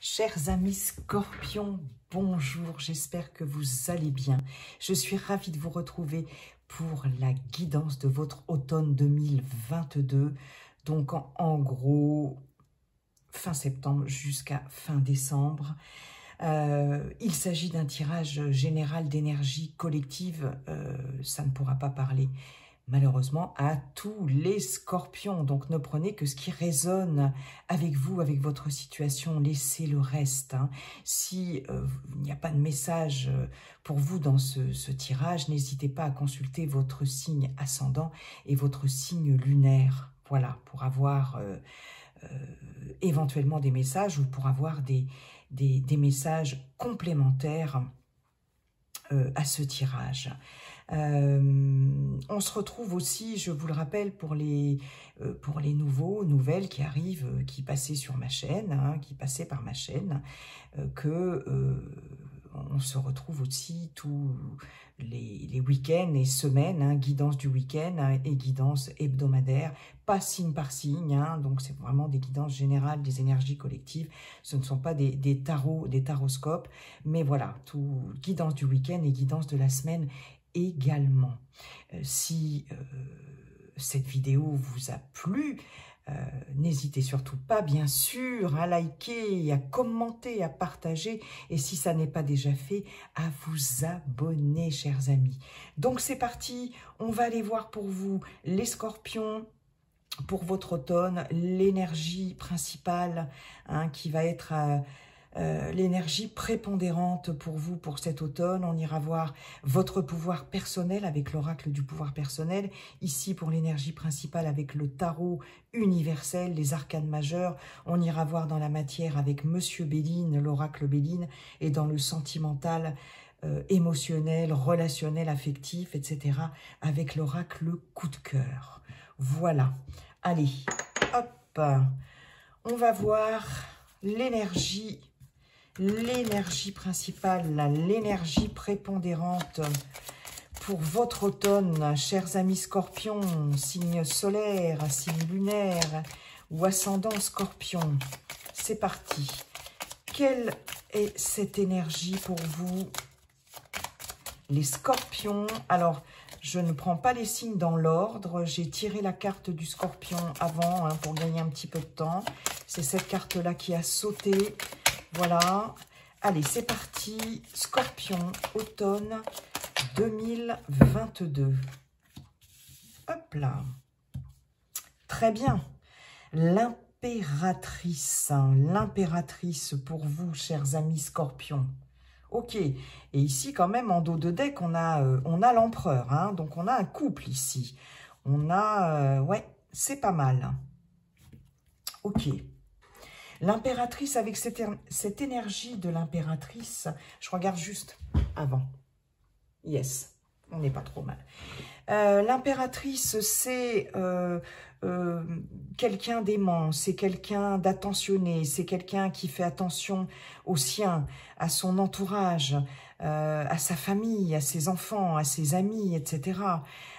Chers amis Scorpions, bonjour, j'espère que vous allez bien. Je suis ravie de vous retrouver pour la guidance de votre automne 2022. Donc en gros, fin septembre jusqu'à fin décembre. Il s'agit d'un tirage général d'énergie collective. Ça ne pourra pas parler malheureusement à tous les scorpions. Donc ne prenez que ce qui résonne avec vous, avec votre situation, laissez le reste. Si il n'y a pas de message pour vous dans ce tirage, n'hésitez pas à consulter votre signe ascendant et votre signe lunaire. Voilà, pour avoir éventuellement des messages ou pour avoir des messages complémentaires à ce tirage. On se retrouve aussi, je vous le rappelle, pour les nouvelles qui arrivent, qui passaient sur ma chaîne, qui passaient par ma chaîne, on se retrouve aussi tous les week-ends et semaines, guidance du week-end et guidance hebdomadaire, pas signe par signe, donc c'est vraiment des guidances générales, des énergies collectives, ce ne sont pas des tarots, des taroscopes, mais voilà, tout guidance du week-end et guidance de la semaine également. Si cette vidéo vous a plu, n'hésitez surtout pas, bien sûr, à liker, à commenter, à partager, et si ça n'est pas déjà fait, à vous abonner, chers amis. Donc c'est parti, on va aller voir pour vous les scorpions, pour votre automne, l'énergie principale qui va être l'énergie prépondérante pour vous pour cet automne. On ira voir votre pouvoir personnel avec l'oracle du pouvoir personnel. Ici, pour l'énergie principale, avec le tarot universel, les arcanes majeurs. On ira voir dans la matière avec Monsieur Béline, l'oracle Béline, et dans le sentimental, émotionnel, relationnel, affectif, etc. avec l'oracle coup de cœur. Voilà. Allez, hop, on va voir l'énergie principale, l'énergie prépondérante pour votre automne, chers amis scorpions, signe solaire, signe lunaire ou ascendant scorpion. C'est parti. Quelle est cette énergie pour vous, les scorpions? Alors, je ne prends pas les signes dans l'ordre. J'ai tiré la carte du scorpion avant pour gagner un petit peu de temps. C'est cette carte-là qui a sauté. Voilà. Allez, c'est parti. Scorpion, automne 2022. Hop là. Très bien. L'impératrice. L'impératrice pour vous, chers amis scorpions. Ok, et ici quand même en dos de deck on a l'empereur, donc on a un couple ici. On a, ouais, c'est pas mal. Ok, l'impératrice avec cette énergie de l'impératrice, je regarde juste avant. Yes, on n'est pas trop mal. L'impératrice, c'est quelqu'un d'aimant, c'est quelqu'un d'attentionné, c'est quelqu'un qui fait attention aux siens, à son entourage, à sa famille, à ses enfants, à ses amis, etc.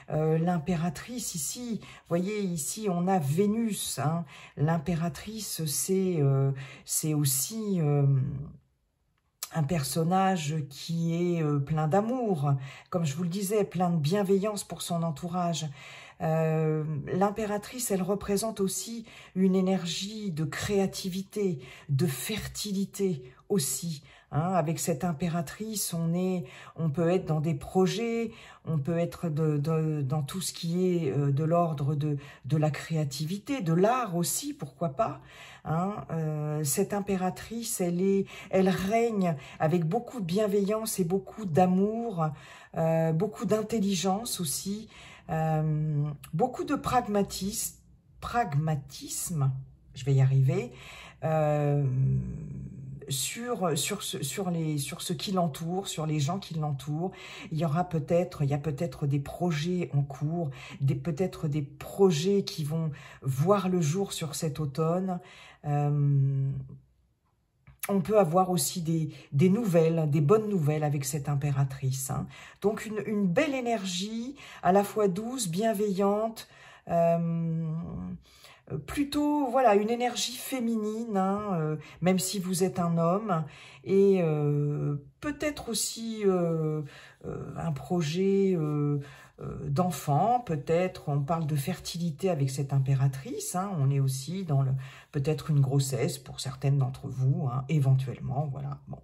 L'impératrice ici, vous voyez ici on a Vénus, l'impératrice c'est aussi un personnage qui est plein d'amour, comme je vous le disais, plein de bienveillance pour son entourage. L'impératrice, elle représente aussi une énergie de créativité, de fertilité aussi. Avec cette impératrice, on peut être dans des projets, on peut être dans tout ce qui est de l'ordre de la créativité, de l'art aussi, pourquoi pas. Cette impératrice, elle règne avec beaucoup de bienveillance et beaucoup d'amour, beaucoup d'intelligence aussi, beaucoup de pragmatisme, je vais y arriver, sur ce qui l'entoure, sur les gens qui l'entourent. Il y a peut-être des projets en cours, peut-être des projets qui vont voir le jour sur cet automne. On peut avoir aussi des nouvelles, des bonnes nouvelles avec cette impératrice. Donc une belle énergie, à la fois douce, bienveillante, plutôt, voilà, une énergie féminine, hein, même si vous êtes un homme, et peut-être aussi un projet d'enfant, peut-être, on parle de fertilité avec cette impératrice, hein, on est aussi dans le peut-être une grossesse pour certaines d'entre vous, hein, éventuellement, voilà, bon.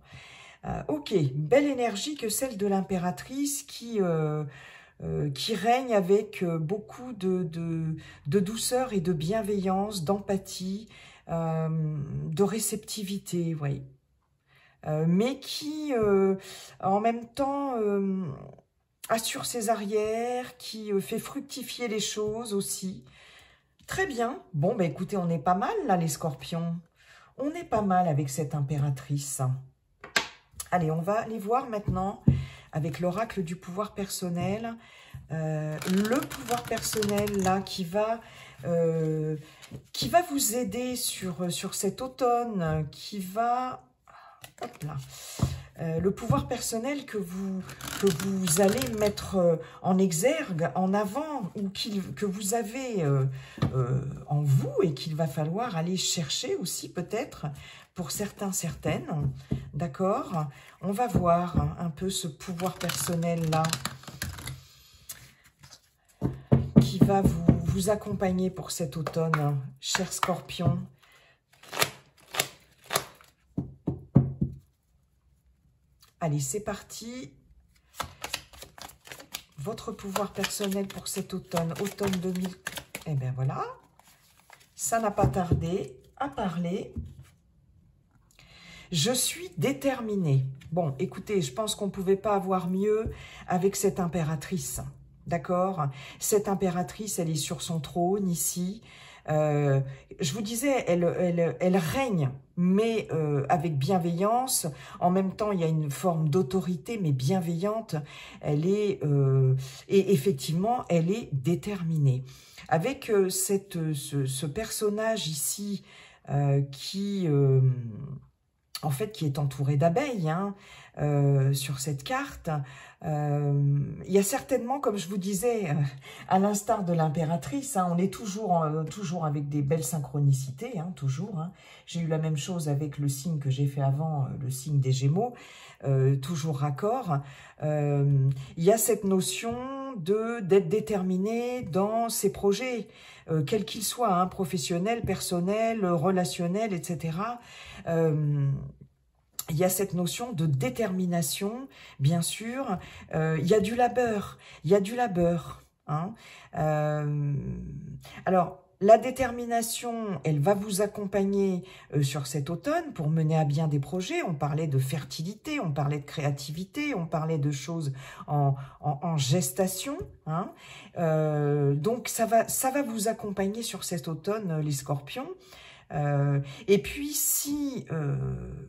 Ok, belle énergie que celle de l'impératrice qui règne avec beaucoup de douceur et de bienveillance, d'empathie, de réceptivité, oui. Mais qui, en même temps, assure ses arrières, qui fait fructifier les choses aussi. Très bien. Bon, bah écoutez, on est pas mal là, les scorpions. On est pas mal avec cette impératrice. Allez, on va aller voir maintenant avec l'oracle du pouvoir personnel. Le pouvoir personnel là qui va vous aider sur cet automne, qui va... Hop là. Le pouvoir personnel que vous allez mettre en exergue, en avant, ou que vous avez en vous et qu'il va falloir aller chercher aussi peut-être pour certains, certaines. D'accord? On va voir un peu ce pouvoir personnel-là qui va vous accompagner pour cet automne, chers scorpions. Allez, c'est parti. Votre pouvoir personnel pour cet automne, automne 2000. Eh bien voilà, ça n'a pas tardé à parler. Je suis déterminée. Bon, écoutez, je pense qu'on ne pouvait pas avoir mieux avec cette impératrice. D'accord? Cette impératrice, elle est sur son trône ici. Je vous disais, elle règne, mais avec bienveillance. En même temps, il y a une forme d'autorité, mais bienveillante. Elle est, et effectivement, elle est déterminée. Avec ce personnage ici qui... en fait, qui est entouré d'abeilles, hein, sur cette carte. Il y a certainement, comme je vous disais, à l'instar de l'impératrice, hein, on est toujours avec des belles synchronicités, hein, toujours. Hein. J'ai eu la même chose avec le signe que j'ai fait avant, le signe des Gémeaux, toujours raccord. Il y a cette notion d'être déterminé dans ses projets, quels qu'ils soient, hein, professionnels, personnels, relationnels, etc. Il y a cette notion de détermination, bien sûr. Il y a du labeur, il y a du labeur. Hein. Alors, la détermination, elle va vous accompagner sur cet automne pour mener à bien des projets. On parlait de fertilité, on parlait de créativité, on parlait de choses en gestation. Hein. Donc, ça va vous accompagner sur cet automne, les scorpions. Et puis, si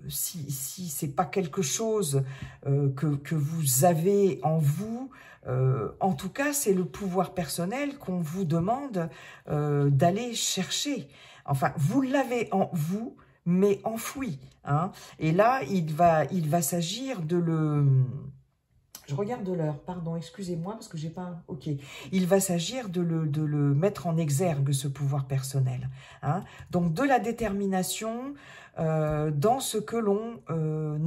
c'est pas quelque chose que vous avez en vous, en tout cas, c'est le pouvoir personnel qu'on vous demande d'aller chercher. Enfin, vous l'avez en vous, mais enfoui. Hein. Et là, il va s'agir de le... Je regarde l'heure, pardon, excusez-moi, parce que j'ai pas... Ok. Il va s'agir de le mettre en exergue, ce pouvoir personnel. Hein. Donc, de la détermination dans ce que l'on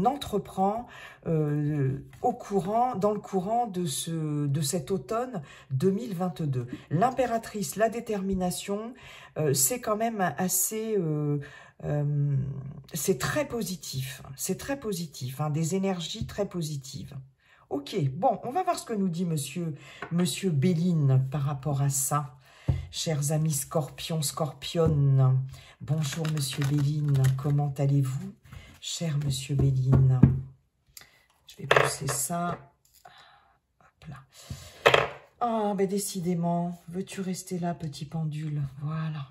entreprend dans le courant de cet automne 2022. L'impératrice, la détermination, c'est quand même assez... c'est très positif. C'est très positif, hein, des énergies très positives. Ok, bon, on va voir ce que nous dit monsieur Béline par rapport à ça. Chers amis scorpions, scorpionnes, bonjour monsieur Béline, comment allez-vous, cher monsieur Béline? Je vais pousser ça. Hop là. Ah, ben décidément, veux-tu rester là, petit pendule? Voilà.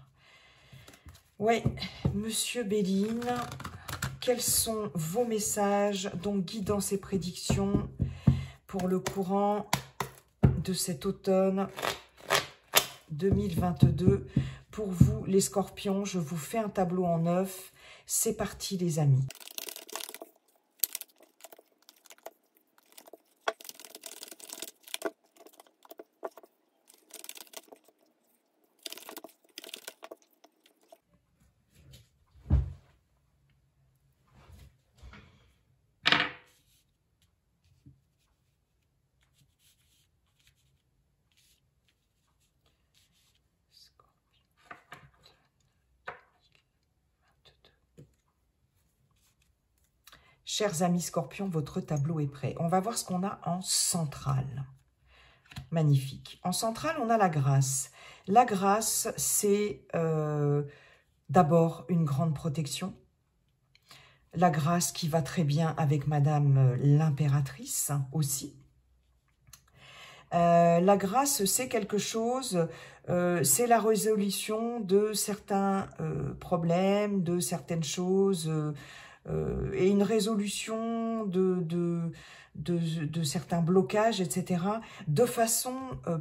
Oui, monsieur Béline, quels sont vos messages, donc guidant ces prédictions pour le courant de cet automne 2022. Pour vous, les scorpions, je vous fais un tableau en 9. C'est parti, les amis. chers amis scorpions, votre tableau est prêt. On va voir ce qu'on a en centrale. Magnifique. En centrale, on a la grâce. La grâce, c'est d'abord une grande protection. La grâce qui va très bien avec Madame l'impératrice aussi. La grâce, c'est quelque chose, c'est la résolution de certains problèmes, de certaines choses, et une résolution de certains blocages, etc., de façon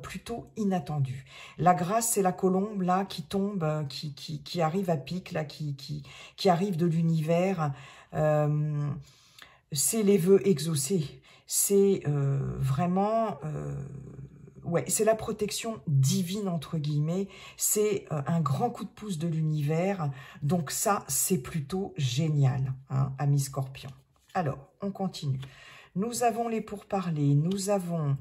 plutôt inattendue. La grâce, c'est la colombe là qui tombe, qui arrive à pic, là, qui arrive de l'univers. C'est les vœux exaucés. C'est vraiment, ouais, c'est la protection divine, entre guillemets. C'est un grand coup de pouce de l'univers. Donc ça, c'est plutôt génial, hein, amis scorpions. Alors, on continue. Nous avons les pourparlers, nous avons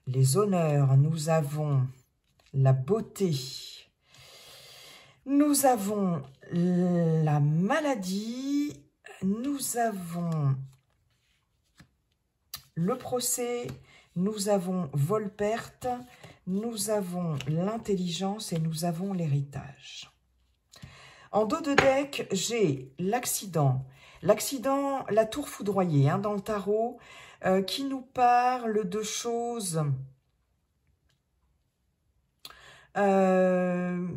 les honneurs, nous avons la beauté, nous avons la maladie, nous avons le procès, nous avons vol-perte, nous avons l'intelligence et nous avons l'héritage. En dos de deck, j'ai l'accident. L'accident, la tour foudroyée, hein, dans le tarot, qui nous parle de choses d'une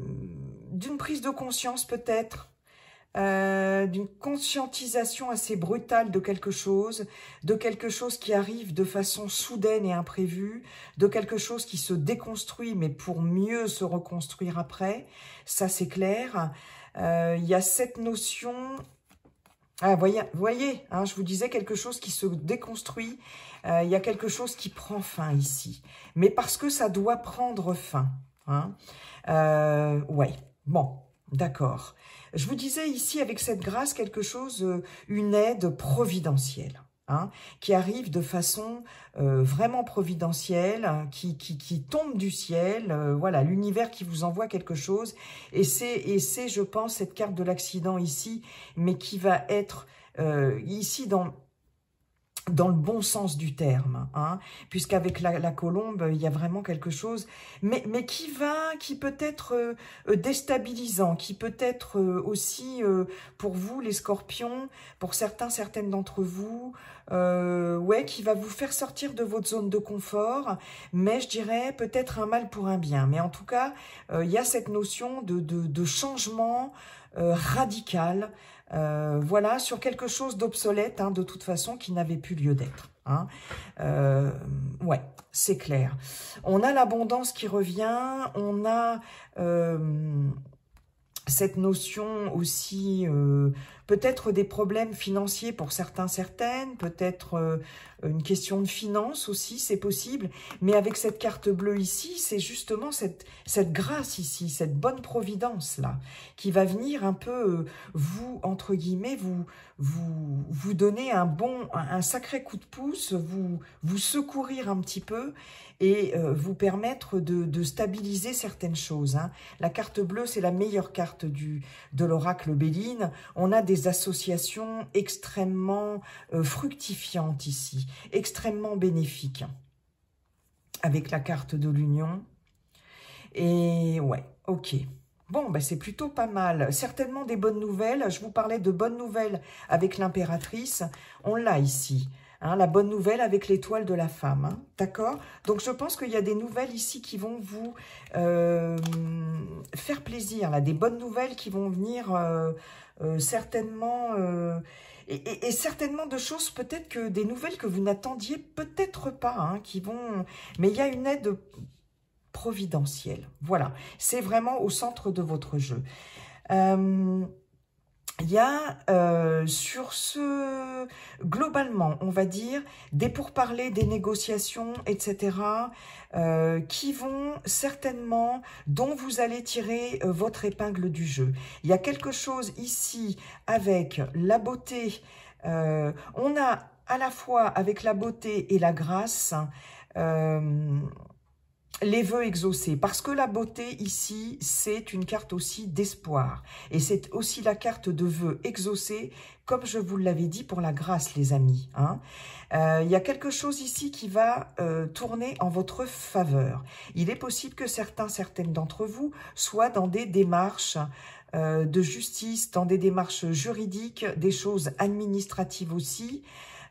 prise de conscience peut-être, d'une conscientisation assez brutale de quelque chose qui arrive de façon soudaine et imprévue, de quelque chose qui se déconstruit, mais pour mieux se reconstruire après, ça c'est clair. Il y a cette notion, voyez hein, je vous disais quelque chose qui se déconstruit, il y a quelque chose qui prend fin ici, mais parce que ça doit prendre fin. Hein. Ouais, bon, d'accord. Je vous disais ici, avec cette grâce, quelque chose, une aide providentielle, hein, qui arrive de façon vraiment providentielle, qui tombe du ciel, voilà, l'univers qui vous envoie quelque chose, et c'est, je pense, cette carte de l'accident ici, mais qui va être ici dans le bon sens du terme, hein, puisqu'avec la colombe, il y a vraiment quelque chose, mais qui peut être déstabilisant, qui peut être aussi, pour vous, les scorpions, pour certaines d'entre vous, ouais, qui va vous faire sortir de votre zone de confort, mais je dirais peut-être un mal pour un bien. Mais en tout cas, il y a cette notion de changement radical, voilà, sur quelque chose d'obsolète, hein, de toute façon, qui n'avait plus lieu d'être. Hein. Ouais, c'est clair. On a l'abondance qui revient, on a cette notion aussi, peut-être des problèmes financiers pour certaines, peut-être une question de finance aussi, c'est possible, mais avec cette carte bleue ici, c'est justement cette grâce ici, cette bonne providence là, qui va venir un peu, vous, entre guillemets, vous donner un sacré coup de pouce, vous secourir un petit peu, et vous permettre de stabiliser certaines choses. Hein. La carte bleue, c'est la meilleure carte de l'oracle Béline. On a des associations extrêmement fructifiantes ici, extrêmement bénéfiques, avec la carte de l'union. Et ouais, ok. Bon, ben c'est plutôt pas mal. Certainement des bonnes nouvelles. Je vous parlais de bonnes nouvelles avec l'impératrice. On l'a ici. Hein, la bonne nouvelle avec l'étoile de la femme, hein, d'accord? Donc, je pense qu'il y a des nouvelles ici qui vont vous faire plaisir, là, des bonnes nouvelles qui vont venir certainement, et certainement de choses, peut-être que des nouvelles que vous n'attendiez peut-être pas, hein, qui vont... Mais il y a une aide providentielle, voilà. C'est vraiment au centre de votre jeu. Il y a sur ce, globalement, on va dire, des pourparlers, des négociations, etc., qui vont certainement, dont vous allez tirer votre épingle du jeu. Il y a quelque chose ici avec la beauté. On a à la fois avec la beauté et la grâce, les vœux exaucés, parce que la beauté ici, c'est une carte aussi d'espoir. Et c'est aussi la carte de vœux exaucés, comme je vous l'avais dit pour la grâce, les amis. Hein. Il y a quelque chose ici qui va tourner en votre faveur. Il est possible que certaines d'entre vous soient dans des démarches de justice, dans des démarches juridiques, des choses administratives aussi.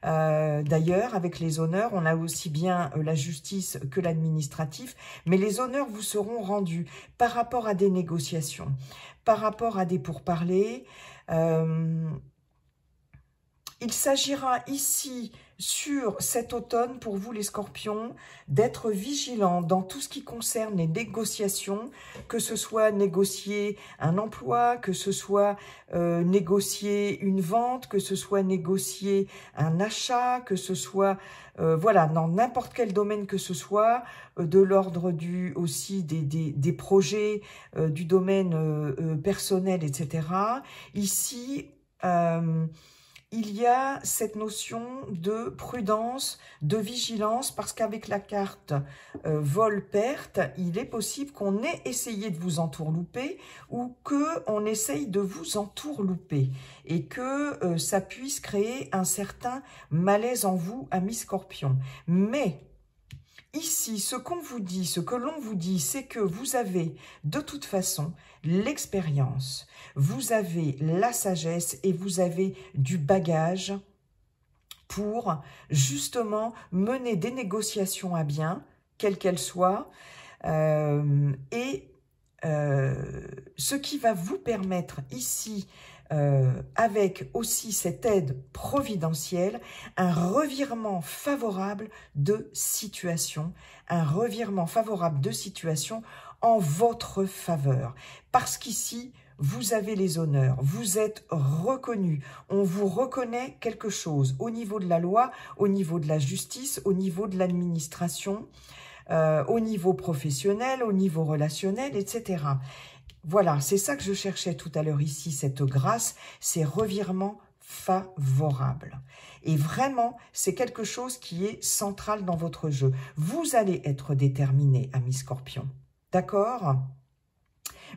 D'ailleurs, avec les honneurs, on a aussi bien la justice que l'administratif, mais les honneurs vous seront rendus par rapport à des négociations, par rapport à des pourparlers. Il s'agira ici, sur cet automne, pour vous les scorpions, d'être vigilants dans tout ce qui concerne les négociations, que ce soit négocier un emploi, que ce soit négocier une vente, que ce soit négocier un achat, que ce soit, voilà, dans n'importe quel domaine que ce soit, de l'ordre aussi des projets, du domaine personnel, etc. Ici, il y a cette notion de prudence, de vigilance, parce qu'avec la carte vol-perte, il est possible qu'on ait essayé de vous entourlouper ou qu'on essaye de vous entourlouper et que ça puisse créer un certain malaise en vous, amis scorpions. Mais ici, ce qu'on vous dit, ce que l'on vous dit, c'est que vous avez de toute façon l'expérience, vous avez la sagesse et vous avez du bagage pour justement mener des négociations à bien, quelles qu'elles soient, et ce qui va vous permettre ici, avec aussi cette aide providentielle, un revirement favorable de situation, en votre faveur. Parce qu'ici, vous avez les honneurs, vous êtes reconnu, on vous reconnaît quelque chose au niveau de la loi, au niveau de la justice, au niveau de l'administration, au niveau professionnel, au niveau relationnel, etc. Voilà, c'est ça que je cherchais tout à l'heure ici, cette grâce, ces revirements favorables. Et vraiment, c'est quelque chose qui est central dans votre jeu. Vous allez être déterminé, amis scorpions. D'accord ?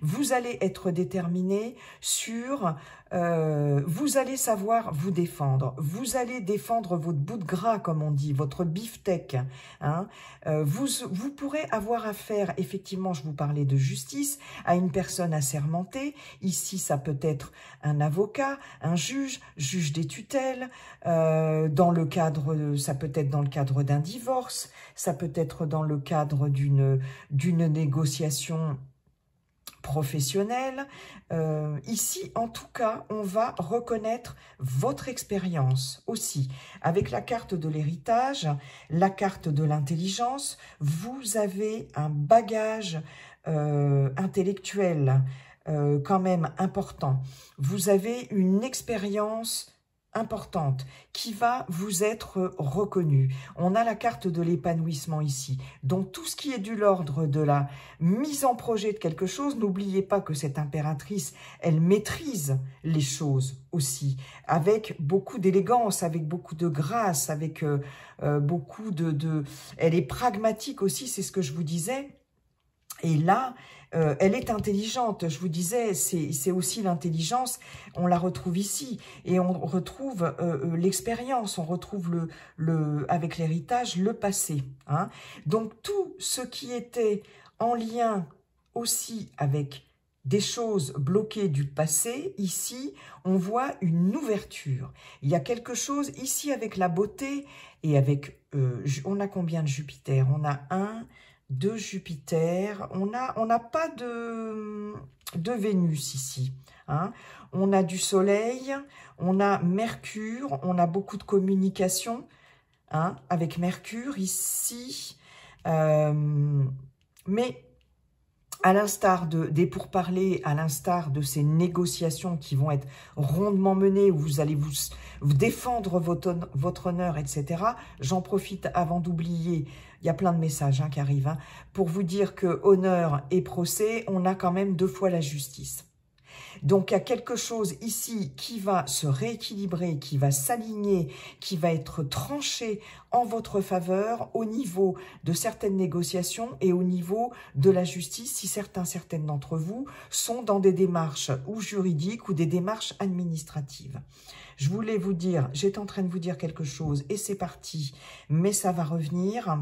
Vous allez être déterminé sur... vous allez savoir vous défendre. Vous allez défendre votre bout de gras, comme on dit, votre beefsteak. Hein. Vous pourrez avoir affaire, effectivement, je vous parlais de justice, à une personne assermentée. Ici, ça peut être un avocat, un juge des tutelles. Dans le cadre, ça peut être dans le cadre d'un divorce. Ça peut être dans le cadre d'une négociation professionnel. Ici, en tout cas, on va reconnaître votre expérience aussi. Avec la carte de l'héritage, la carte de l'intelligence, vous avez un bagage intellectuel quand même important. Vous avez une expérience importante qui va vous être reconnue. On a la carte de l'épanouissement ici. Donc tout ce qui est de l'ordre de la mise en projet de quelque chose, n'oubliez pas que cette impératrice, elle maîtrise les choses aussi, avec beaucoup d'élégance, avec beaucoup de grâce, avec beaucoup de... Elle est pragmatique aussi, c'est ce que je vous disais. Et là, elle est intelligente, je vous disais, c'est aussi l'intelligence, on la retrouve ici. Et on retrouve l'expérience, on retrouve avec l'héritage, le passé. Hein. Donc tout ce qui était en lien aussi avec des choses bloquées du passé, ici, on voit une ouverture. Il y a quelque chose ici avec la beauté et avec... on a combien de Jupiter? On a 1... de Jupiter, on n'a pas de Vénus ici. Hein. On a du Soleil, on a Mercure, on a beaucoup de communication hein, avec Mercure ici. Mais à l'instar des pourparlers, à l'instar de ces négociations qui vont être rondement menées, où vous allez vous défendre votre honneur, etc., j'en profite avant d'oublier, il y a plein de messages qui arrivent, pour vous dire que honneur et procès, on a quand même 2 fois la justice. Donc, il y a quelque chose ici qui va se rééquilibrer, qui va s'aligner, qui va être tranché en votre faveur au niveau de certaines négociations et au niveau de la justice, si certaines d'entre vous sont dans des démarches ou juridiques ou des démarches administratives. Je voulais vous dire, j'étais en train de vous dire quelque chose et c'est parti, mais ça va revenir.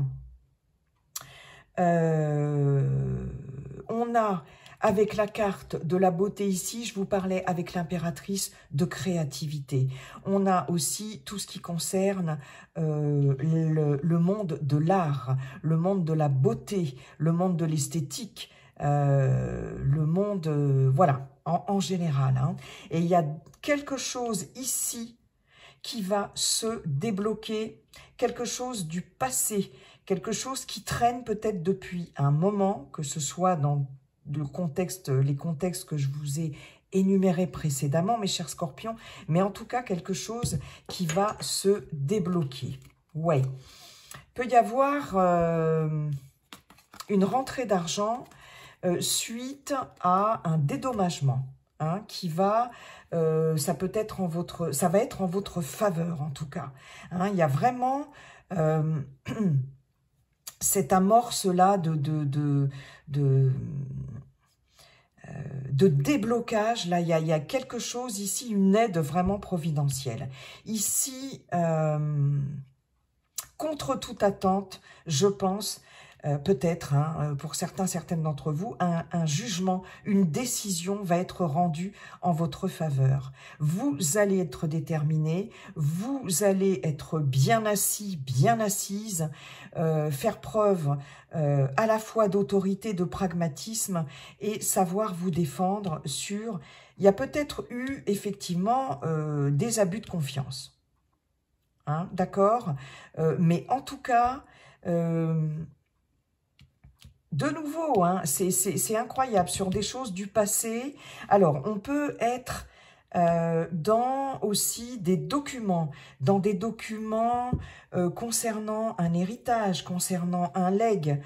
On a, avec la carte de la beauté ici, je vous parlais avec l'impératrice de créativité. On a aussi tout ce qui concerne le monde de l'art, le monde de la beauté, le monde de l'esthétique, le monde, voilà, en général. Hein. Et il y a quelque chose ici qui va se débloquer, quelque chose du passé, quelque chose qui traîne peut-être depuis un moment, que ce soit dans les contextes que je vous ai énumérés précédemment, mes chers scorpions, mais en tout cas quelque chose qui va se débloquer. Ouais. Peut y avoir une rentrée d'argent suite à un dédommagement hein, qui va... ça va être en votre faveur en tout cas. Hein, il y a vraiment cette amorce-là de déblocage. Là, il y a quelque chose ici, une aide vraiment providentielle. Ici, contre toute attente, je pense... peut-être, hein, pour certaines d'entre vous, un jugement, une décision va être rendue en votre faveur. Vous allez être déterminé, vous allez être bien assis, bien assise, faire preuve à la fois d'autorité, de pragmatisme et savoir vous défendre sur... Il y a peut-être eu effectivement des abus de confiance. Hein, d'accord, mais en tout cas... de nouveau, hein, c'est incroyable, sur des choses du passé. Alors, on peut être dans aussi des documents, concernant un héritage, concernant un legs.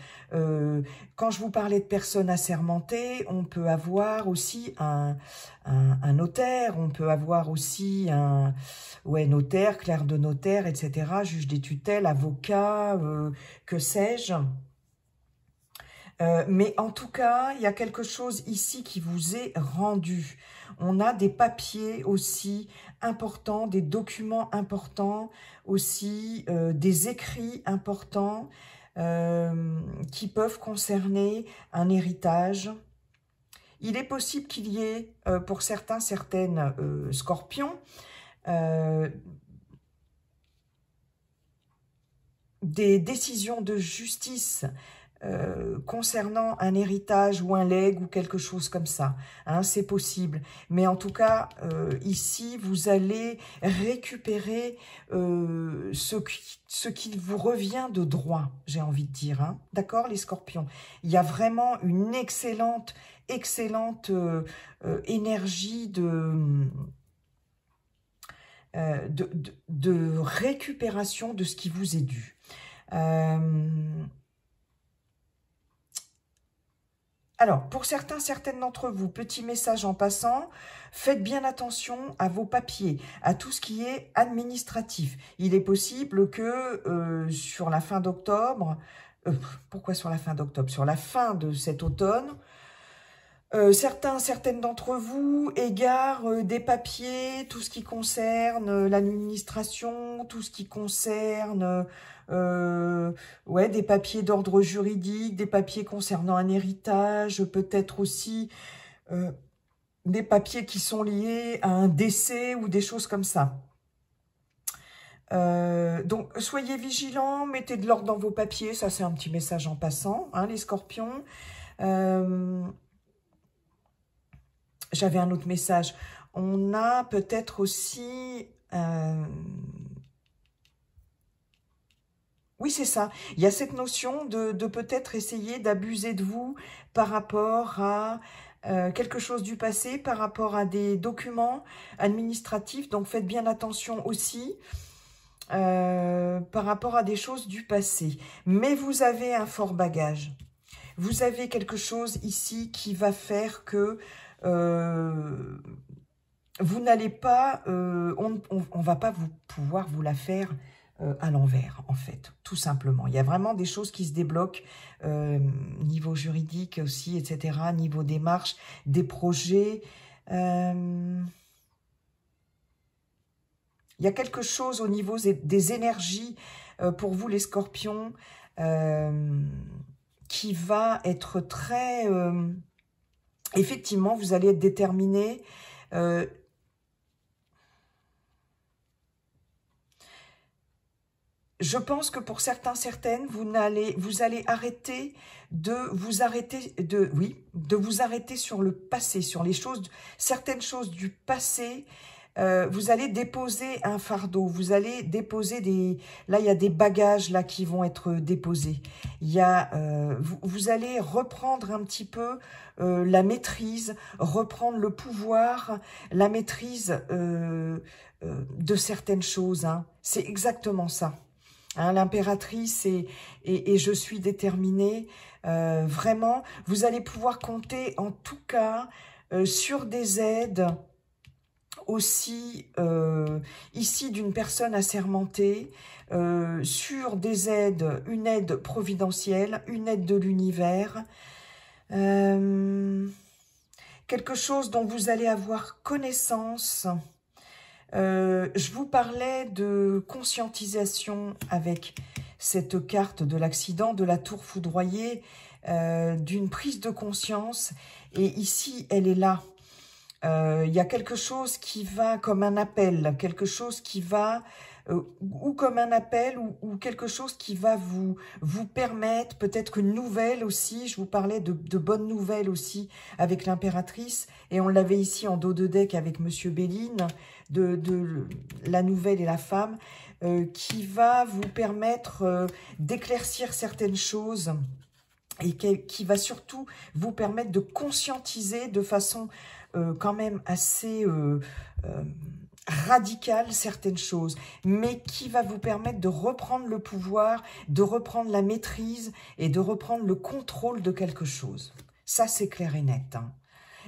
Quand je vous parlais de personnes assermentées, on peut avoir aussi un notaire, on peut avoir aussi un notaire, clerc de notaire, etc., juge des tutelles, avocat, que sais-je. Mais en tout cas, il y a quelque chose ici qui vous est rendu. On a des papiers aussi importants, des documents importants aussi, des écrits importants qui peuvent concerner un héritage. Il est possible qu'il y ait, pour certaines scorpions, des décisions de justice concernant un héritage ou un legs ou quelque chose comme ça. Hein, c'est possible. Mais en tout cas, ici, vous allez récupérer ce qui vous revient de droit, j'ai envie de dire. Hein. D'accord, les scorpions? Il y a vraiment une excellente énergie de récupération de ce qui vous est dû. Alors, pour certaines d'entre vous, petit message en passant, faites bien attention à vos papiers, à tout ce qui est administratif. Il est possible que sur la fin d'octobre, pourquoi sur la fin d'octobre? Sur la fin de cet automne, certaines d'entre vous égarent des papiers, tout ce qui concerne l'administration, tout ce qui concerne des papiers d'ordre juridique, des papiers concernant un héritage, peut-être aussi des papiers qui sont liés à un décès ou des choses comme ça. Donc, soyez vigilants, mettez de l'ordre dans vos papiers, ça c'est un petit message en passant, hein, les scorpions. J'avais un autre message. On a peut-être aussi... Oui, c'est ça. Il y a cette notion de peut-être essayer d'abuser de vous par rapport à quelque chose du passé, par rapport à des documents administratifs. Donc, faites bien attention aussi par rapport à des choses du passé. Mais vous avez un fort bagage. Vous avez quelque chose ici qui va faire que vous n'allez pas, on va pas pouvoir vous la faire à l'envers, en fait, tout simplement. Il y a vraiment des choses qui se débloquent, niveau juridique aussi, etc., niveau démarche, des projets. Il y a quelque chose au niveau des énergies, pour vous les scorpions, qui va être très... effectivement, vous allez être déterminé. Je pense que pour certains, certaines, vous allez arrêter de vous arrêter de vous arrêter sur le passé, sur les choses, certaines choses du passé. Vous allez déposer un fardeau, vous allez déposer là il y a des bagages là qui vont être déposés. Il y a, vous allez reprendre un petit peu la maîtrise, reprendre le pouvoir, la maîtrise de certaines choses. Hein. C'est exactement ça. Hein, l'impératrice et je suis déterminée. Vraiment, vous allez pouvoir compter en tout cas sur des aides aussi ici d'une personne assermentée, sur des aides, une aide providentielle, une aide de l'univers, quelque chose dont vous allez avoir connaissance. Je vous parlais de conscientisation avec cette carte de l'accident, de la tour foudroyée, d'une prise de conscience. Et ici, elle est là. Il y a quelque chose qui va comme un appel, quelque chose qui va, ou comme un appel, ou quelque chose qui va vous permettre, peut-être une nouvelle aussi. Je vous parlais de bonnes nouvelles aussi avec l'impératrice, et on l'avait ici en dos de deck avec Monsieur Béline, de la nouvelle et la femme, qui va vous permettre d'éclaircir certaines choses, et qui va surtout vous permettre de conscientiser de façon quand même assez radicale certaines choses, mais qui va vous permettre de reprendre le pouvoir, de reprendre la maîtrise et de reprendre le contrôle de quelque chose. Ça, c'est clair et net. Hein.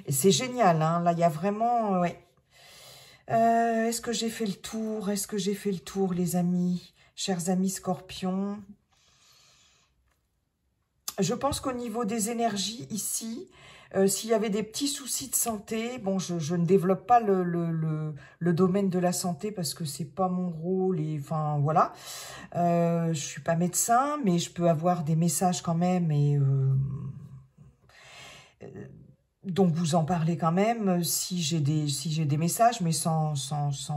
Et c'est génial, hein. Là, il y a vraiment... ouais. Est-ce que j'ai fait le tour? Est-ce que j'ai fait le tour, les amis? Chers amis scorpions, je pense qu'au niveau des énergies, ici, s'il y avait des petits soucis de santé, bon, je ne développe pas le domaine de la santé parce que c'est pas mon rôle, et enfin, voilà. Je suis pas médecin, mais je peux avoir des messages quand même, et... donc, vous en parlez quand même, si j'ai des messages, mais sans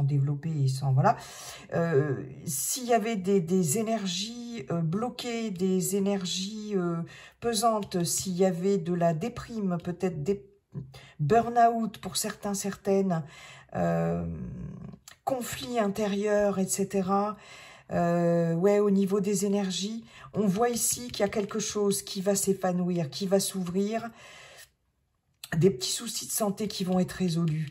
développer et sans... Voilà. S'il y avait des énergies bloquées, des énergies pesantes, s'il y avait de la déprime, peut-être des burn-out pour certains, certaines, conflits intérieurs, etc. Ouais, au niveau des énergies, on voit ici qu'il y a quelque chose qui va s'épanouir, qui va s'ouvrir, des petits soucis de santé qui vont être résolus,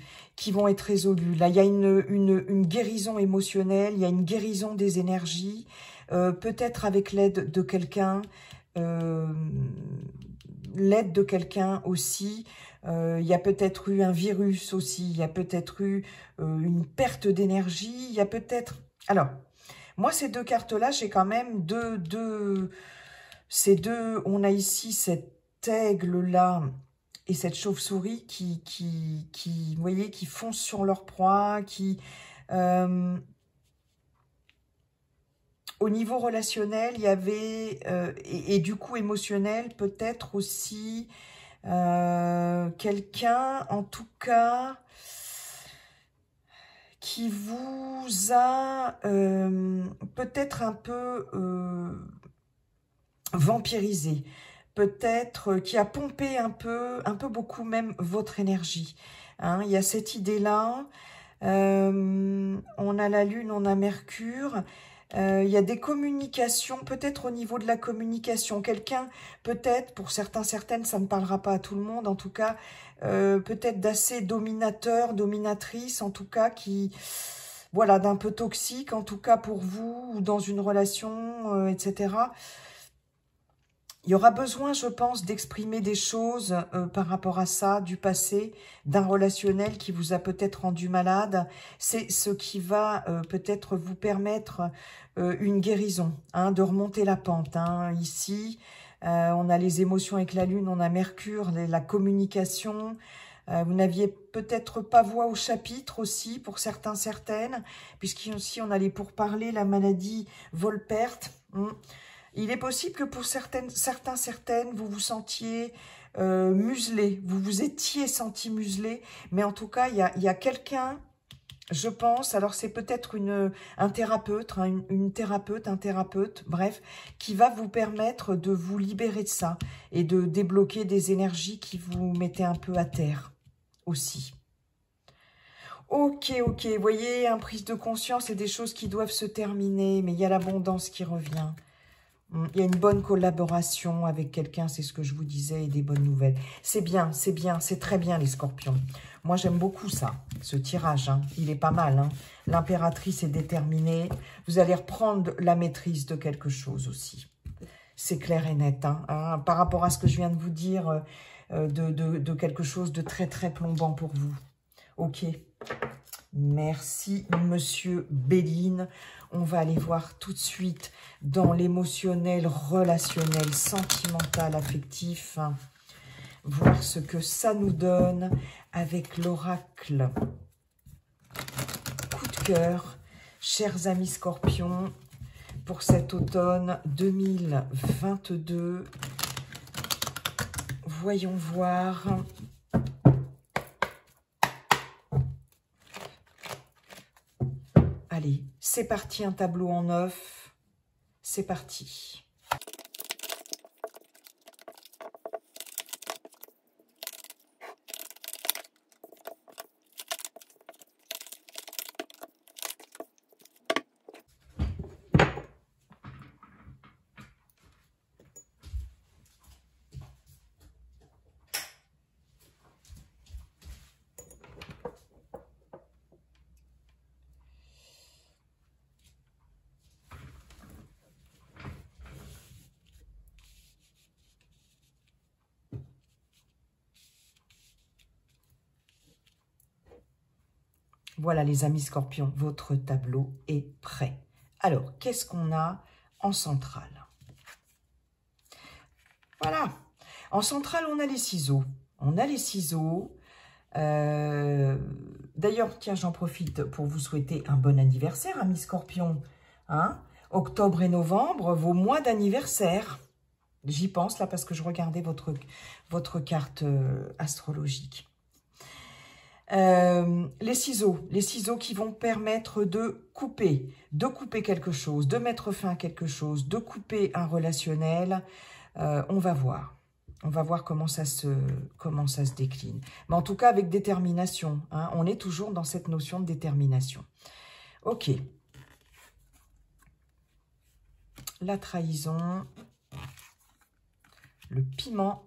Là, il y a une guérison émotionnelle, il y a une guérison des énergies, peut-être avec l'aide de quelqu'un, aussi. Il y a peut-être eu un virus aussi, il y a peut-être eu une perte d'énergie, il y a peut-être... Alors, moi, ces deux cartes-là, j'ai quand même ces deux... On a ici cet aigle-là, et cette chauve-souris vous voyez, qui foncent sur leur proie, au niveau relationnel, il y avait, et du coup émotionnel, peut-être aussi quelqu'un, en tout cas, qui vous a peut-être un peu vampirisé, peut-être qui a pompé un peu beaucoup même votre énergie. Hein, il y a cette idée-là. On a la Lune, on a Mercure. Il y a des communications, peut-être au niveau de la communication. Quelqu'un, peut-être, pour certains, certaines, ça ne parlera pas à tout le monde, en tout cas, peut-être d'assez dominateur, dominatrice, en tout cas, qui... Voilà, d'un peu toxique, en tout cas pour vous, ou dans une relation, etc., Il y aura besoin, je pense, d'exprimer des choses par rapport à ça, du passé, d'un relationnel qui vous a peut-être rendu malade. C'est ce qui va peut-être vous permettre une guérison, hein, de remonter la pente. Hein. Ici, on a les émotions avec la Lune, on a Mercure, la communication. Vous n'aviez peut-être pas voix au chapitre aussi, pour certains, certaines, puisqu'ici, on a les pourparlers, la maladie, vol-perte. Il est possible que pour certaines, vous vous sentiez muselé, vous vous étiez senti muselé, mais en tout cas, il y a quelqu'un, je pense, alors c'est peut-être un thérapeute, hein, une thérapeute, un thérapeute, bref, qui va vous permettre de vous libérer de ça et de débloquer des énergies qui vous mettaient un peu à terre aussi. Ok, vous voyez, une prise de conscience et des choses qui doivent se terminer, mais il y a l'abondance qui revient. Il y a une bonne collaboration avec quelqu'un, c'est ce que je vous disais, et des bonnes nouvelles. C'est bien, c'est très bien les scorpions. Moi, j'aime beaucoup ça, ce tirage. Hein. Il est pas mal. Hein. L'impératrice est déterminée. Vous allez reprendre la maîtrise de quelque chose aussi. C'est clair et net. Hein. Par rapport à ce que je viens de vous dire, de quelque chose de très, très plombant pour vous. Ok. Merci, Monsieur Béline. On va aller voir tout de suite dans l'émotionnel, relationnel, sentimental, affectif. Voir ce que ça nous donne avec l'oracle. Coup de cœur, chers amis scorpions, pour cet automne 2022. Voyons voir. Allez, c'est parti, un tableau en 9. C'est parti. Voilà les amis scorpions, votre tableau est prêt. Alors, qu'est-ce qu'on a en centrale? Voilà, en centrale, on a les ciseaux. On a les ciseaux. D'ailleurs, tiens, j'en profite pour vous souhaiter un bon anniversaire, amis scorpions. Hein? Octobre et novembre, vos mois d'anniversaire. J'y pense là parce que je regardais votre carte astrologique. Les ciseaux qui vont permettre de couper quelque chose, de mettre fin à quelque chose, de couper un relationnel. On va voir comment ça se décline. Mais en tout cas, avec détermination. Hein, on est toujours dans cette notion de détermination. Ok. La trahison. Le piment.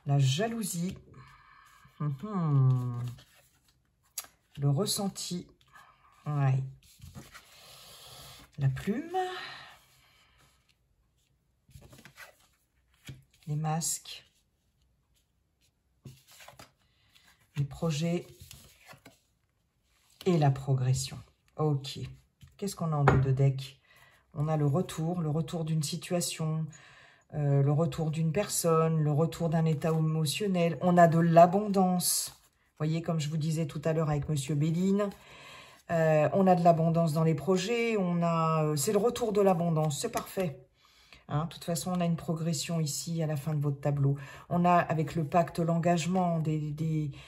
La jalousie. Le ressenti. Ouais. La plume. Les masques. Les projets. Et la progression. Ok. Qu'est-ce qu'on a en dos de deck? On a le retour d'une situation, le retour d'une personne, le retour d'un état émotionnel. On a de l'abondance. Vous voyez, comme je vous disais tout à l'heure avec Monsieur Béline, on a de l'abondance dans les projets. C'est le retour de l'abondance. C'est parfait. Hein, de toute façon, on a une progression ici à la fin de votre tableau. On a avec le pacte l'engagement, des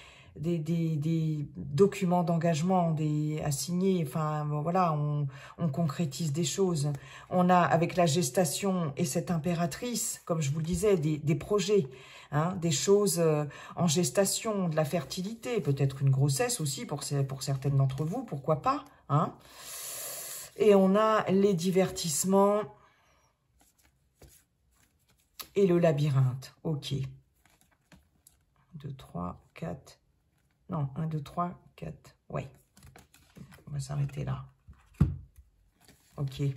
documents d'engagement à signer. Enfin, voilà, on concrétise des choses. On a avec la gestation et cette impératrice, comme je vous le disais, des projets, hein, des choses en gestation, de la fertilité, peut-être une grossesse aussi pour certaines d'entre vous, pourquoi pas. Hein. Et on a les divertissements et le labyrinthe. Ok. 2, 3, 4. Non, 1, 2, 3, 4. Ouais. On va s'arrêter là. Ok. Il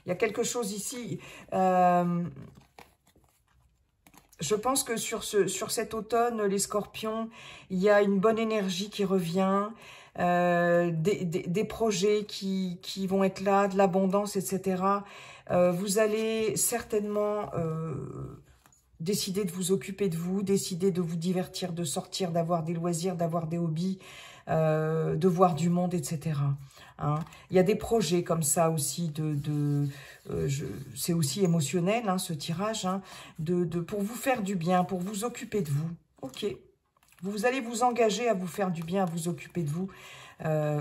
Il y a quelque chose ici. Je pense que sur cet automne, les scorpions, il y a une bonne énergie qui revient, des projets qui vont être là, de l'abondance, etc. Vous allez certainement décider de vous occuper de vous, décider de vous divertir, de sortir, d'avoir des loisirs, d'avoir des hobbies, de voir du monde, etc. Hein. Il y a des projets comme ça aussi, c'est aussi émotionnel ce tirage, hein, pour vous faire du bien, pour vous occuper de vous. Ok, vous allez vous engager à vous faire du bien, à vous occuper de vous.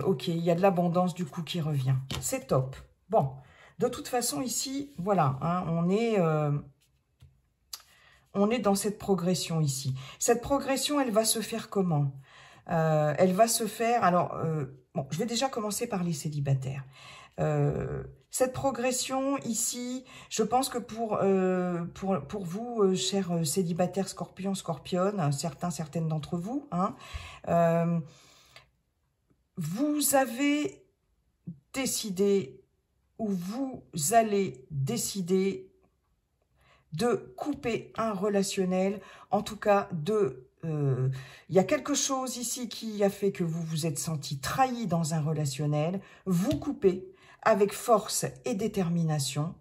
Ok, il y a de l'abondance du coup qui revient. C'est top. Bon, de toute façon ici, voilà, hein, on est dans cette progression ici. Cette progression, elle va se faire comment? Elle va se faire... Alors, bon, je vais déjà commencer par les célibataires. Cette progression ici, je pense que pour vous, chers célibataires scorpions, scorpionnes, certaines d'entre vous, hein, vous avez décidé ou vous allez décider de couper un relationnel, en tout cas il y a quelque chose ici qui a fait que vous vous êtes senti trahi dans un relationnel, vous coupez avec force et détermination,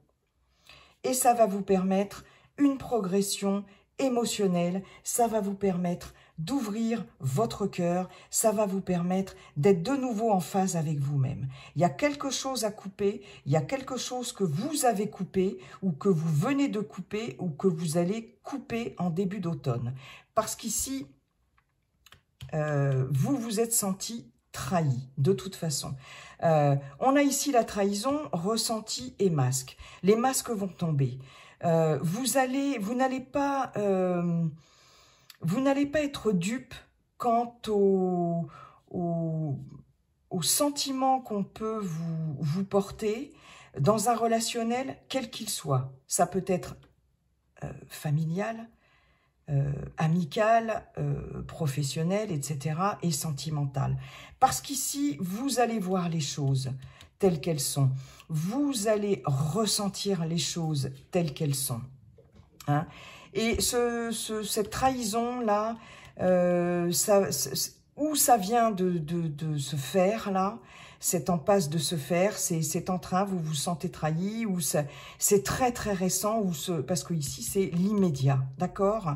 et ça va vous permettre une progression émotionnelle, ça va vous permettre d'ouvrir votre cœur, ça va vous permettre d'être de nouveau en phase avec vous-même. Il y a quelque chose à couper, il y a quelque chose que vous avez coupé, ou que vous venez de couper, ou que vous allez couper en début d'automne. Parce qu'ici, vous vous êtes senti trahi, de toute façon. On a ici la trahison, ressenti et masque. Les masques vont tomber. Vous n'allez pas être dupe quant au sentiment qu'on peut vous porter dans un relationnel, quel qu'il soit. Ça peut être familial, amical, professionnel, etc. et sentimental. Parce qu'ici, vous allez voir les choses telles qu'elles sont. Vous allez ressentir les choses telles qu'elles sont. Hein? Et cette trahison-là, où ça vient de se faire, là, c'est en passe de se faire, c'est en train, vous vous sentez trahi, ou c'est très très récent, parce que ici c'est l'immédiat, d'accord?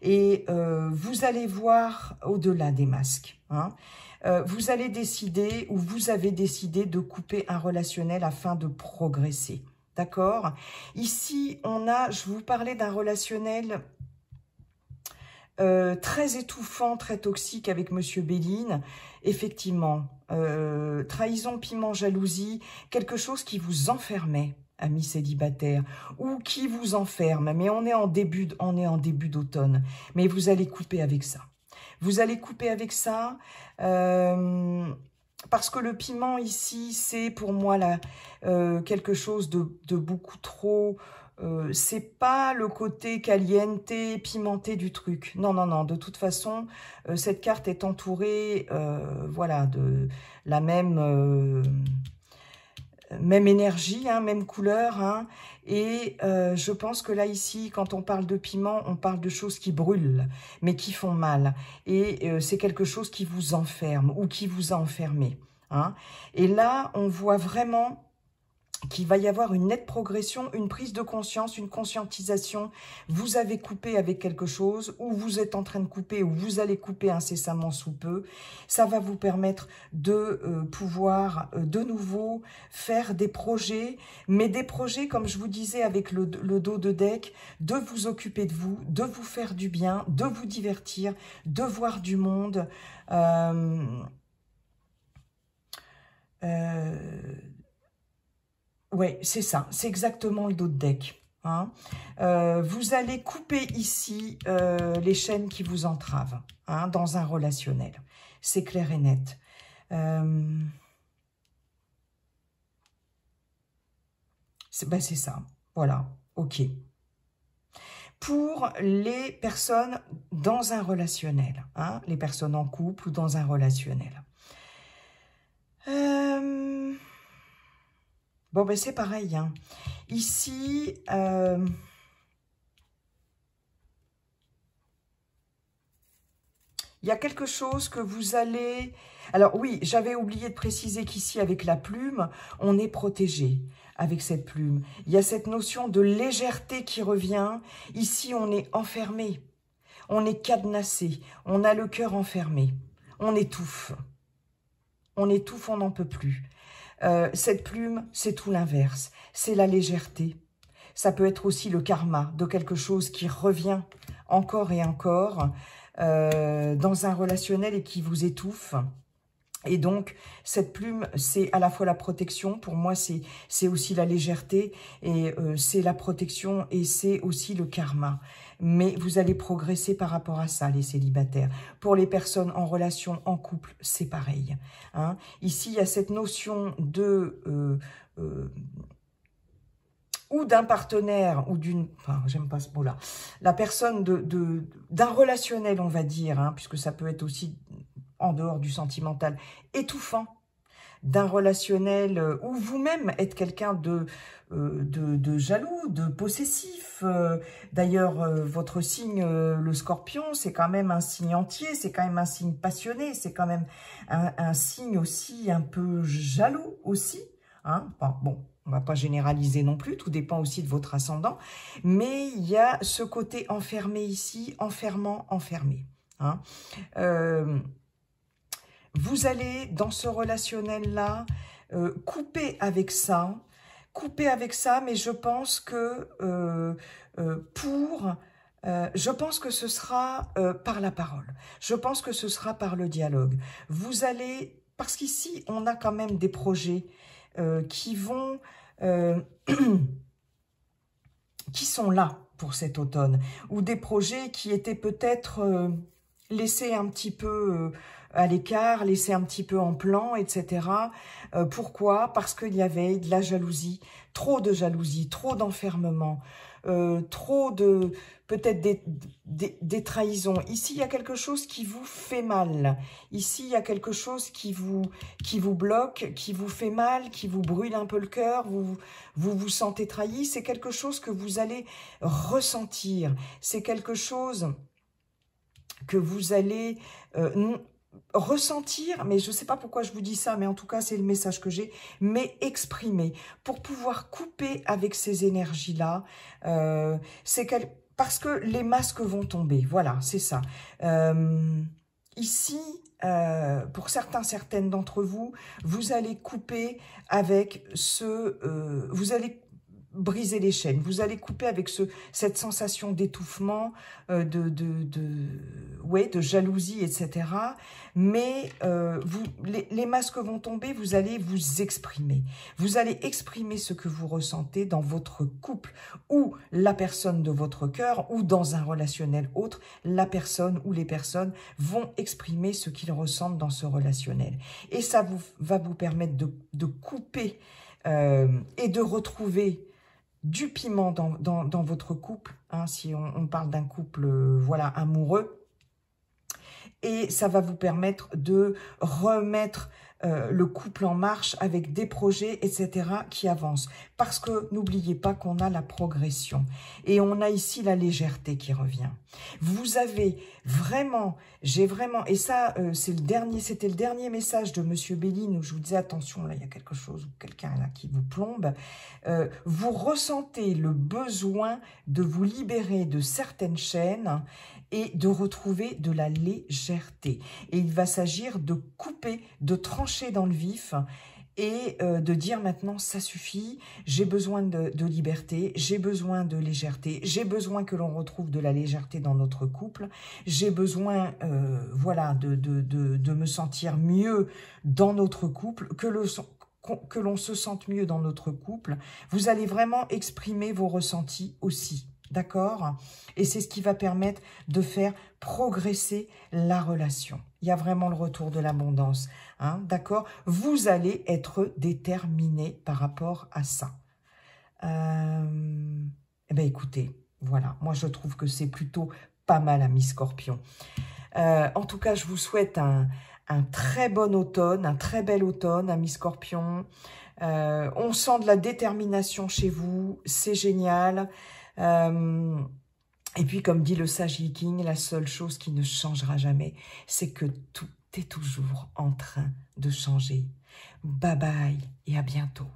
Et vous allez voir au-delà des masques, hein? Vous allez décider, ou vous avez décidé de couper un relationnel afin de progresser, d'accord? Ici, je vous parlais d'un relationnel très étouffant, très toxique avec Monsieur Béline. Effectivement, trahison, piment, jalousie, quelque chose qui vous enfermait, amis célibataires, ou qui vous enferme. Mais on est en début d'automne. Mais vous allez couper avec ça. Vous allez couper avec ça, parce que le piment ici, c'est pour moi quelque chose de beaucoup trop... c'est pas le côté caliente, pimenté du truc. Non, non, non. De toute façon, cette carte est entourée, voilà, de la même énergie, hein, même couleur. Hein, et je pense que là, ici, quand on parle de piment, on parle de choses qui brûlent, mais qui font mal. Et c'est quelque chose qui vous enferme ou qui vous a enfermé. Hein. Et là, on voit vraiment qu'il va y avoir une nette progression, une prise de conscience, une conscientisation. Vous avez coupé avec quelque chose, ou vous êtes en train de couper, ou vous allez couper incessamment sous peu. Ça va vous permettre de pouvoir de nouveau faire des projets, mais des projets, comme je vous disais avec le dos de deck, de vous occuper de vous, de vous faire du bien, de vous divertir, de voir du monde. Oui, c'est ça, c'est exactement le dos de deck. Hein. Vous allez couper ici les chaînes qui vous entravent, hein, dans un relationnel. C'est clair et net. C'est ça, voilà, ok. Pour les personnes dans un relationnel, hein, les personnes en couple ou dans un relationnel. Bon, ben c'est pareil. Hein. Ici, il y a quelque chose que vous allez... Alors oui, j'avais oublié de préciser qu'ici, avec la plume, on est protégé avec cette plume. Il y a cette notion de légèreté qui revient. Ici, on est enfermé, on est cadenassé, on a le cœur enfermé, on étouffe. On étouffe, on n'en peut plus. Cette plume, c'est tout l'inverse. C'est la légèreté. Ça peut être aussi le karma de quelque chose qui revient encore et encore dans un relationnel et qui vous étouffe. Et donc, cette plume, c'est à la fois la protection. Pour moi, c'est aussi la légèreté. Et c'est la protection et c'est aussi le karma. Mais vous allez progresser par rapport à ça, les célibataires. Pour les personnes en relation, en couple, c'est pareil. Hein. Ici, il y a cette notion de... ou d'un partenaire, ou d'une... Enfin, j'aime pas ce mot-là. La personne d'un relationnel, on va dire, hein, puisque ça peut être aussi en dehors du sentimental, étouffant, d'un relationnel où vous-même êtes quelqu'un de jaloux, de possessif. D'ailleurs, votre signe, le scorpion, c'est quand même un signe entier, c'est quand même un signe passionné, c'est quand même un signe aussi un peu jaloux aussi. Hein. Enfin, bon, on ne va pas généraliser non plus, tout dépend aussi de votre ascendant. Mais il y a ce côté enfermé ici, enfermant, enfermé. Hein. Vous allez, dans ce relationnel-là, couper avec ça, mais je pense que je pense que ce sera par la parole. Je pense que ce sera par le dialogue. Vous allez, parce qu'ici, on a quand même des projets qui vont, qui sont là pour cet automne, ou des projets qui étaient peut-être laissés un petit peu à l'écart, laissés un petit peu en plan, etc. Pourquoi? Parce qu'il y avait de la jalousie, trop d'enfermement, trop de, peut-être des trahisons. Ici, il y a quelque chose qui vous fait mal. Ici, il y a quelque chose qui vous bloque, qui vous fait mal, qui vous brûle un peu le cœur, vous sentez trahi. C'est quelque chose que vous allez ressentir. C'est quelque chose que vous allez ressentir, mais je ne sais pas pourquoi je vous dis ça, mais en tout cas, c'est le message que j'ai, mais exprimer, pour pouvoir couper avec ces énergies-là, parce que les masques vont tomber, voilà, c'est ça. Ici, pour certaines d'entre vous, vous allez couper avec vous allez briser les chaînes, vous allez couper avec cette sensation d'étouffement, de jalousie, etc. Mais les masques vont tomber, vous allez vous exprimer. Vous allez exprimer ce que vous ressentez dans votre couple ou la personne de votre cœur ou dans un relationnel autre. La personne ou les personnes vont exprimer ce qu'ils ressentent dans ce relationnel. Et ça va vous permettre de couper et de retrouver du piment dans votre couple, hein, si on parle d'un couple voilà, amoureux. Et ça va vous permettre de remettre le couple en marche avec des projets, etc. qui avancent. Parce que n'oubliez pas qu'on a la progression. Et on a ici la légèreté qui revient. Vous avez vraiment, et ça, c'était le dernier message de Monsieur Béline où je vous disais, attention, là, il y a quelque chose, quelqu'un là qui vous plombe. Vous ressentez le besoin de vous libérer de certaines chaînes et de retrouver de la légèreté. Et il va s'agir de couper, de trancher dans le vif et de dire maintenant ça suffit, j'ai besoin de liberté, j'ai besoin de légèreté, j'ai besoin que l'on retrouve de la légèreté dans notre couple, j'ai besoin voilà, de me sentir mieux dans notre couple, que l'on se sente mieux dans notre couple. Vous allez vraiment exprimer vos ressentis aussi. D'accord? Et c'est ce qui va permettre de faire progresser la relation. Il y a vraiment le retour de l'abondance. Hein, d'accord? Vous allez être déterminé par rapport à ça. Eh bien, écoutez, voilà. Moi, je trouve que c'est plutôt pas mal, ami Scorpion. En tout cas, je vous souhaite un très bon automne, un très bel automne, amis Scorpions. On sent de la détermination chez vous, c'est génial. Et puis, comme dit le sage Yi-King, la seule chose qui ne changera jamais, c'est que tout est toujours en train de changer. Bye bye et à bientôt.